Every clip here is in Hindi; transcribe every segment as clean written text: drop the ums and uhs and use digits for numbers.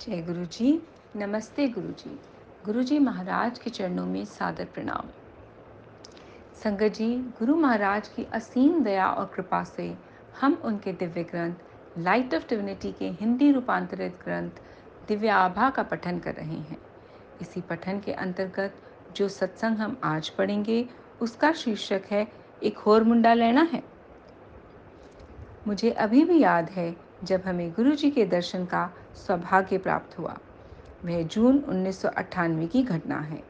जय गुरु जी। नमस्ते गुरु जी। गुरु जी महाराज के चरणों में सादर प्रणाम। संगत जी, गुरु महाराज की असीम दया और कृपा से हम उनके दिव्य ग्रंथ लाइट ऑफ डिविनिटी के हिंदी रूपांतरित ग्रंथ दिव्य आभा का पठन कर रहे हैं। इसी पठन के अंतर्गत जो सत्संग हम आज पढ़ेंगे उसका शीर्षक है एक होर मुंडा लेना है। मुझे अभी भी याद है जब हमें गुरु जी के दर्शन का सौभाग्य प्राप्त हुआ। वह जून 1998 की घटना है।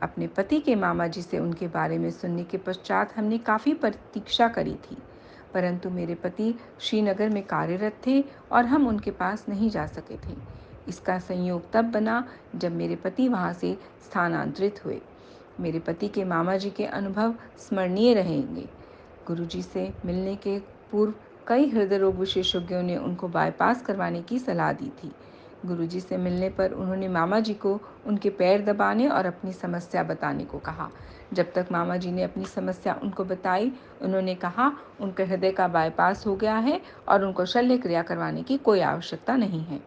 अपने पति के मामा जी से उनके बारे में सुनने के पश्चात हमने काफ़ी प्रतीक्षा करी थी, परंतु मेरे पति श्रीनगर में कार्यरत थे और हम उनके पास नहीं जा सके थे। इसका संयोग तब बना जब मेरे पति वहाँ से स्थानांतरित हुए। मेरे पति के मामा जी के अनुभव स्मरणीय रहेंगे। गुरु जी से मिलने के पूर्व कई हृदय रोग विशेषज्ञों ने उनको बाईपास करवाने की सलाह दी थी। गुरुजी से मिलने पर उन्होंने मामा जी को उनके पैर दबाने और अपनी समस्या बताने को कहा। जब तक मामा जी ने अपनी समस्या उनको बताई, उन्होंने कहा उनके हृदय का बाईपास हो गया है और उनको शल्य क्रिया करवाने की कोई आवश्यकता नहीं है।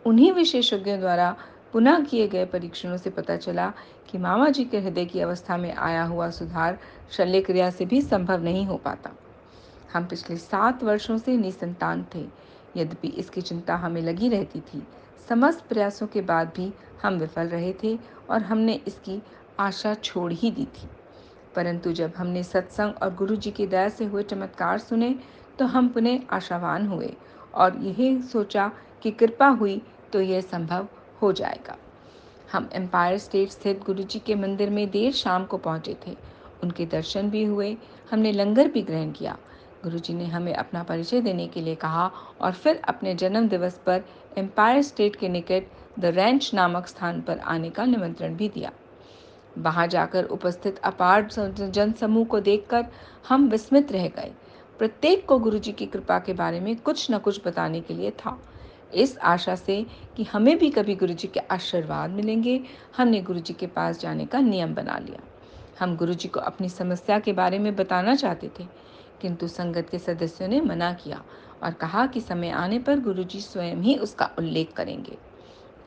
उन्हीं विशेषज्ञों द्वारा पुनः किए गए परीक्षणों से पता चला कि मामा जी के हृदय की अवस्था में आया हुआ सुधार शल्य क्रिया से भी संभव नहीं हो पाता। हम पिछले 7 वर्षों से निसंतान थे। यद्यपि इसकी चिंता हमें लगी रहती थी, समस्त प्रयासों के बाद भी हम विफल रहे थे और हमने इसकी आशा छोड़ ही दी थी। परंतु जब हमने सत्संग और गुरु जी की दया से हुए चमत्कार सुने तो हम पुनः आशावान हुए और यही सोचा कि कृपा हुई तो यह संभव हो जाएगा। हम एम्पायर स्टेट स्थित गुरु जी के मंदिर में देर शाम को पहुंचे थे। उनके दर्शन भी हुए, हमने लंगर भी ग्रहण किया। गुरु जी ने हमें अपना परिचय देने के लिए कहा और फिर अपने जन्म दिवस पर एम्पायर स्टेट के निकट द रैंच नामक स्थान पर आने का निमंत्रण भी दिया। वहां जाकर उपस्थित अपार जनसमूह को देखकर हम विस्मित रह गए। प्रत्येक को गुरु जी की कृपा के बारे में कुछ न कुछ बताने के लिए था। इस आशा से कि हमें भी कभी गुरु जी के आशीर्वाद मिलेंगे, हमने गुरु जी के पास जाने का नियम बना लिया। हम गुरु जी को अपनी समस्या के बारे में बताना चाहते थे, किंतु संगत के सदस्यों ने मना किया और कहा कि समय आने पर गुरु जी स्वयं ही उसका उल्लेख करेंगे।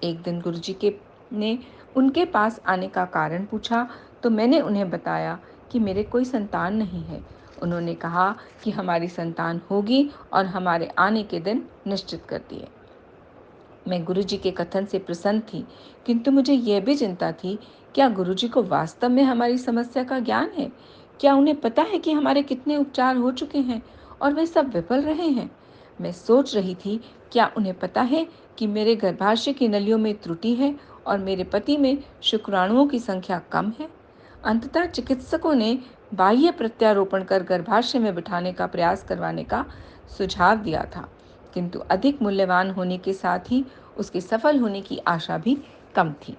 एक दिन गुरु जी के ने उनके पास आने का कारण पूछा तो मैंने उन्हें बताया कि मेरे कोई संतान नहीं है। उन्होंने कहा कि हमारी संतान होगी और हमारे आने के दिन निश्चित कर दिए। मैं गुरुजी के कथन से प्रसन्न थी, किंतु मुझे यह भी चिंता थी, क्या गुरुजी को वास्तव में हमारी समस्या का ज्ञान है? क्या उन्हें पता है कि हमारे कितने उपचार हो चुके हैं और वे सब विफल रहे हैं? मैं सोच रही थी, क्या उन्हें पता है कि मेरे गर्भाशय की नलियों में त्रुटि है और मेरे पति में शुक्राणुओं की संख्या कम है? अंततः चिकित्सकों ने बाह्य प्रत्यारोपण कर गर्भाशय में बिठाने का प्रयास करवाने का सुझाव दिया था, किंतु अधिक मूल्यवान होने के साथ ही उसके सफल होने की आशा भी कम थी।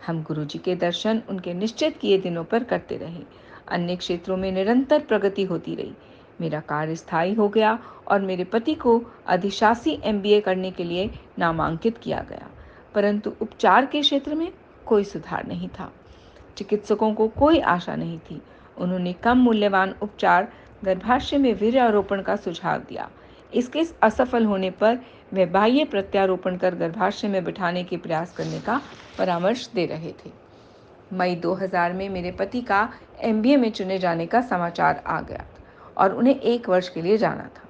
हम गुरुजी के दर्शन उनके निश्चित किए दिनों पर करते रहे। अन्य क्षेत्रों में निरंतर प्रगति होती रही। मेरा कार्य स्थायी हो गया और मेरे पति को अधिशासी एमबीए करने के लिए नामांकित किया गया, परंतु उपचार के क्षेत्र में कोई सुधार नहीं था। चिकित्सकों को कोई आशा नहीं थी। उन्होंने कम मूल्यवान उपचार गर्भाशय में वीर्यारोपण का सुझाव दिया। इसके असफल होने पर वे बाह्य प्रत्यारोपण कर गर्भाशय में बिठाने के प्रयास करने का परामर्श दे रहे थे। मई 2000 में मेरे पति का एमबीए में चुने जाने का समाचार आ गया और उन्हें 1 वर्ष के लिए जाना था।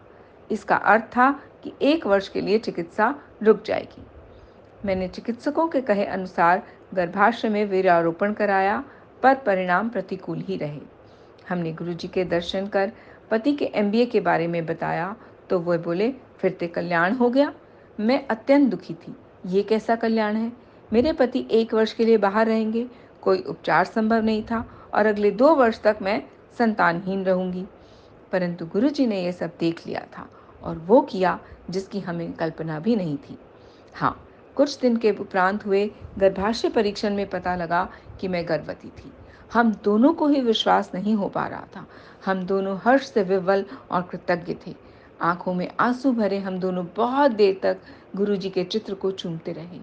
इसका अर्थ था कि 1 वर्ष के लिए चिकित्सा रुक जाएगी। मैंने चिकित्सकों के कहे अनुसार गर्भाशय में वीर्यारोपण कराया, पर परिणाम प्रतिकूल ही रहे। हमने गुरुजी के दर्शन कर पति के एमबीए के बारे में बताया तो वे बोले, फिर ते कल्याण हो गया। मैं अत्यंत दुखी थी। ये कैसा कल्याण है? मेरे पति 1 वर्ष के लिए बाहर रहेंगे, कोई उपचार संभव नहीं था और अगले 2 वर्ष तक मैं संतानहीन रहूंगी। परंतु गुरुजी ने यह सब देख लिया था और वो किया जिसकी हमें कल्पना भी नहीं थी। हाँ, कुछ दिन के उपरांत हुए गर्भाशय परीक्षण में पता लगा कि मैं गर्भवती थी। हम दोनों को ही विश्वास नहीं हो पा रहा था। हम दोनों हर्ष से विह्वल और कृतज्ञ थे। आंखों में आंसू भरे हम दोनों बहुत देर तक गुरुजी के चित्र को चूमते रहे।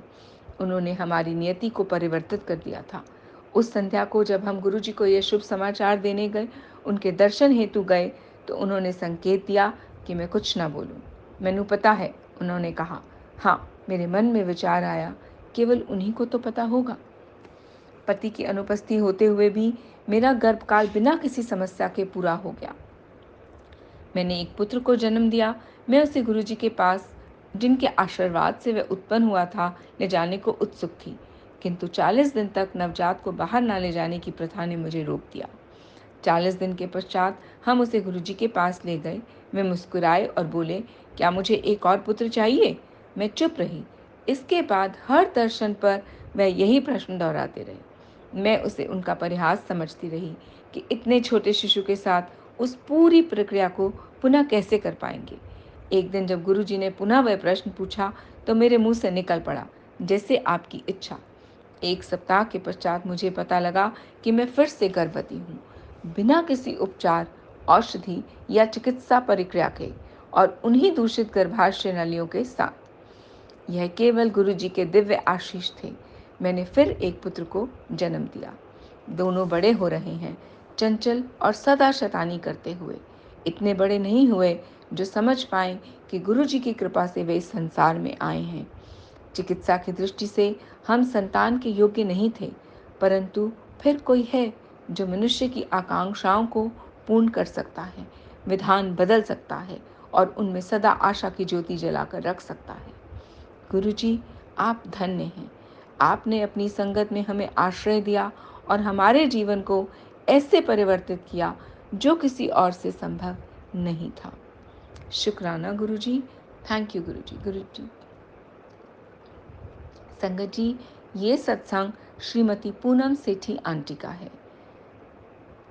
उन्होंने हमारी नियति को परिवर्तित कर दिया था। उस संध्या को जब हम गुरुजी को यह शुभ समाचार देने गए, उनके दर्शन हेतु गए, तो उन्होंने संकेत दिया कि मैं कुछ न बोलूं। मैनू पता है, उन्होंने कहा। हाँ, मेरे मन में विचार आया, केवल उन्हीं को तो पता होगा। पति की अनुपस्थिति होते हुए भी मेरा गर्भकाल बिना किसी समस्या के पूरा हो गया। मैंने एक पुत्र को जन्म दिया। मैं उसे गुरुजी के पास, जिनके आशीर्वाद से वह उत्पन्न हुआ था, ले जाने को उत्सुक थी, किंतु 40 दिन तक नवजात को बाहर न ले जाने की प्रथा ने मुझे रोक दिया। 40 दिन के पश्चात हम उसे गुरुजी के पास ले गए। वे मुस्कुराए और बोले, क्या मुझे एक और पुत्र चाहिए? मैं चुप रही। इसके बाद हर दर्शन पर वह यही प्रश्न दोहराते रहे। मैं उसे उनका परिहास समझती रही कि इतने छोटे शिशु के साथ उस पूरी प्रक्रिया को पुनः कैसे कर पाएंगे। एक दिन जब गुरुजी ने पुनः वह प्रश्न पूछा तो मेरे मुंह से निकल पड़ा, जैसे आपकी इच्छा। 1 सप्ताह के पश्चात मुझे पता लगा कि मैं फिर से गर्भवती हूँ, बिना किसी उपचार, औषधि या चिकित्सा प्रक्रिया के, और उन्हीं दूषित गर्भाशय नलियों के साथ। यह केवल गुरुजी के दिव्य आशीष थे। मैंने फिर एक पुत्र को जन्म दिया। दोनों बड़े हो रहे हैं, चंचल और सदा शैतानी करते हुए। इतने बड़े नहीं हुए जो समझ पाएं कि गुरुजी की कृपा से वे इस संसार में आए हैं। चिकित्सा की दृष्टि से हम संतान के योग्य नहीं थे, परंतु फिर कोई है जो मनुष्य की आकांक्षाओं को पूर्ण कर सकता है, विधान बदल सकता है और उनमें सदा आशा की ज्योति जलाकर रख सकता है। गुरुजी, आप धन्य हैं। आपने अपनी संगत में हमें आश्रय दिया और हमारे जीवन को ऐसे परिवर्तित किया जो किसी और से संभव नहीं था। शुक्राना गुरुजी। थैंक यू गुरुजी। गुरुजी। संगत जी, ये सत्संग श्रीमती पूनम सेठी आंटी का है।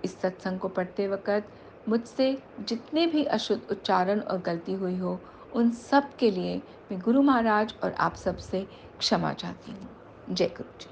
इस सत्संग को पढ़ते वक्त मुझसे जितने भी अशुद्ध उच्चारण और गलती हुई हो, उन सब के लिए मैं गुरु महाराज और आप सब से क्षमा चाहती हूँ। जय गुरु जी।